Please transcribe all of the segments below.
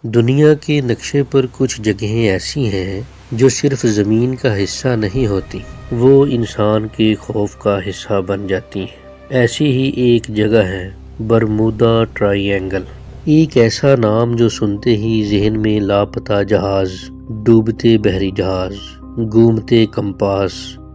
دنیا کے نقشے پر کچھ جگہیں ایسی ہیں جو صرف زمین کا حصہ نہیں ہوتی، وہ انسان کے خوف کا حصہ بن جاتی ہیں۔ ایسی ہی ایک جگہ ہے برمودا ٹرائی اینگل، ایک ایسا نام جو سنتے ہی ذہن میں لاپتہ جہاز، ڈوبتے بحری جہاز، گھومتے کمپاس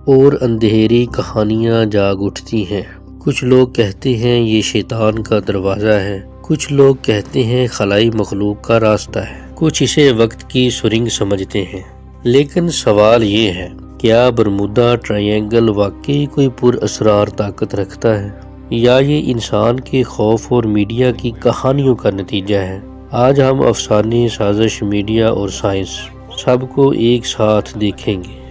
اور اندھیری کہانیاں جاگ اٹھتی ہیں۔ کچھ لوگ کہتے ہیں یہ شیطان کا دروازہ ہے، کچھ لوگ کہتے ہیں خلائی مخلوق کا راستہ ہے، کچھ اسے وقت کی سرنگ سمجھتے ہیں۔ لیکن سوال یہ ہے، کیا برمودا ٹرائی اینگل واقعی کوئی پر اسرار طاقت رکھتا ہے، یا یہ انسان کے خوف اور میڈیا کی کہانیوں کا نتیجہ ہے؟ آج ہم افسانے، سازش، میڈیا اور سائنس سب کو ایک ساتھ دیکھیں گے۔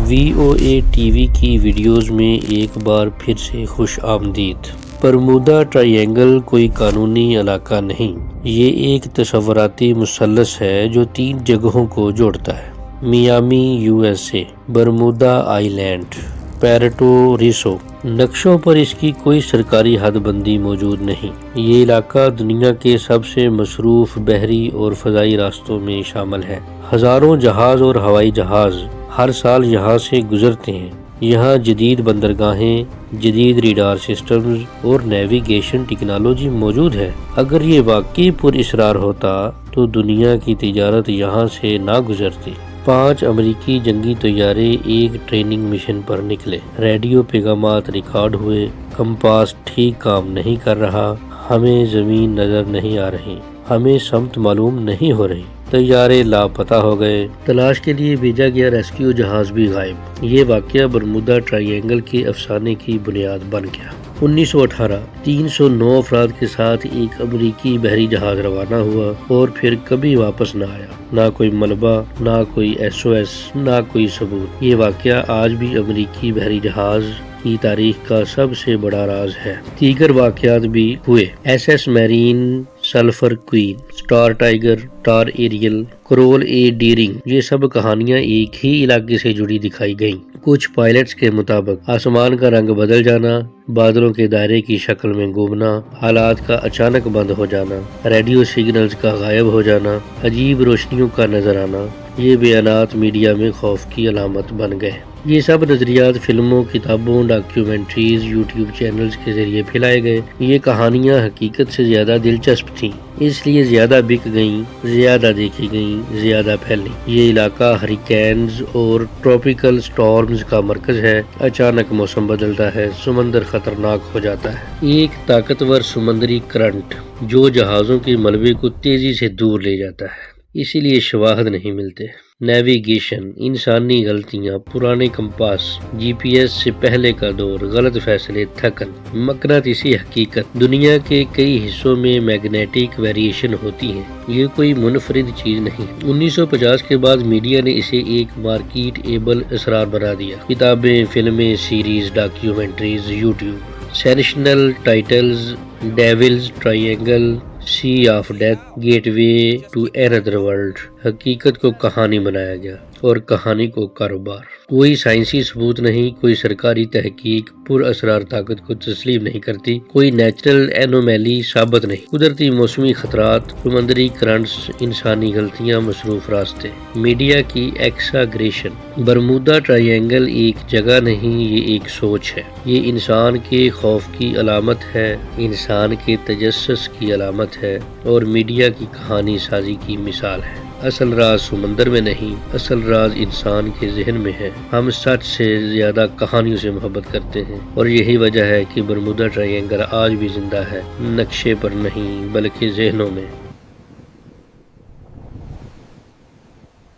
VOA ٹی وی کی ویڈیوز میں ایک بار پھر سے خوش آمدید۔ برمودا ٹرائی اینگل کوئی قانونی علاقہ نہیں، یہ ایک تصوراتی مثلث ہے جو 3 جگہوں کو جوڑتا ہے: میامی USA، برمودا آئی لینڈ، پیرٹو ریسو۔ نقشوں پر اس کی کوئی سرکاری حد بندی موجود نہیں۔ یہ علاقہ دنیا کے سب سے مصروف بحری اور فضائی راستوں میں شامل ہے۔ ہزاروں جہاز اور ہوائی جہاز ہر سال یہاں سے گزرتے ہیں۔ یہاں جدید بندرگاہیں، جدید ریڈار سسٹمز اور نیویگیشن ٹیکنالوجی موجود ہے۔ اگر یہ واقعی پر اسرار ہوتا تو دنیا کی تجارت یہاں سے نہ گزرتی۔ 5 امریکی جنگی طیارے ایک ٹریننگ مشن پر نکلے، ریڈیو پیغامات ریکارڈ ہوئے، کمپاس ٹھیک کام نہیں کر رہا، ہمیں زمین نظر نہیں آ رہی، ہمیں سمت معلوم نہیں ہو رہی، طیارے لاپتہ ہو گئے، تلاش کے لیے بھیجا گیا ریسکیو جہاز بھی غائب۔ یہ واقعہ برمودا ٹرائی اینگل کے افسانے کی بنیاد بن گیا۔ 1918 309 افراد کے ساتھ ایک امریکی بحری جہاز روانہ ہوا اور پھر کبھی واپس نہ آیا۔ نہ کوئی ملبہ، نہ کوئی SOS، نہ کوئی ثبوت۔ یہ واقعہ آج بھی امریکی بحری جہاز کی تاریخ کا سب سے بڑا راز ہے۔ دیگر واقعات بھی ہوئے: SS Marine, Sulphur Queen, Star Tiger, Star Ariel, Carroll Deering. یہ سب کہانیاں ایک ہی علاقے سے جڑی دکھائی گئیں۔ کچھ پائلٹس کے مطابق آسمان کا رنگ بدل جانا، بادلوں کے دائرے کی شکل میں گھومنا، حالات کا اچانک بند ہو جانا، ریڈیو سگنلز کا غائب ہو جانا، عجیب روشنیوں کا نظر آنا۔ یہ بیانات میڈیا میں خوف کی علامت بن گئے۔ یہ سب نظریات فلموں، کتابوں، ڈاکیومنٹریز، YouTube چینلز کے ذریعے پھیلائے گئے۔ یہ کہانیاں حقیقت سے زیادہ دلچسپ تھیں، اس لیے زیادہ بک گئیں، زیادہ دیکھی گئیں، زیادہ پھیلیں۔ یہ علاقہ ہریکینز اور ٹراپیکل سٹارمز کا مرکز ہے۔ اچانک موسم بدلتا ہے، سمندر خطرناک ہو جاتا ہے۔ ایک طاقتور سمندری کرنٹ جو جہازوں کے ملبے کو تیزی سے دور لے جاتا ہے، اسی لیے شواہد نہیں ملتے۔ نیویگیشن، انسانی غلطیاں، پرانے کمپاس، GPS سے پہلے کا دور، غلط فیصلے، تھکن۔ مقناطیسی حقیقت، دنیا کے کئی حصوں میں میگنیٹک ویریشن ہوتی ہیں، یہ کوئی منفرد چیز نہیں۔ 1950 کے بعد میڈیا نے اسے ایک مارکیٹ ایبل اسرار بنا دیا۔ کتابیں، فلمیں، series, documentaries, YouTube۔ Sensational titles: devil's triangle, sea of death, gateway to another world. حقیقت کو کہانی بنایا گیا اور کہانی کو کاروبار۔ کوئی سائنسی ثبوت نہیں، کوئی سرکاری تحقیق پر اسرار طاقت کو تسلیم نہیں کرتی، کوئی نیچرل اینومیلی ثابت نہیں۔ قدرتی موسمی خطرات، سمندری کرنٹس، انسانی غلطیاں، مصروف راستے، میڈیا کی ایکساگریشن۔ برمودا ٹرائی اینگل ایک جگہ نہیں، یہ ایک سوچ ہے۔ یہ انسان کے خوف کی علامت ہے، انسان کے تجسس کی علامت ہے، اور میڈیا کی کہانی سازی کی مثال ہے۔ اصل راز سمندر میں نہیں، اصل راز انسان کے ذہن میں ہے۔ ہم سچ سے زیادہ کہانیوں سے محبت کرتے ہیں، اور یہی وجہ ہے کہ برمودا ٹرائی اینگل آج بھی زندہ ہے، نقشے پر نہیں بلکہ ذہنوں میں۔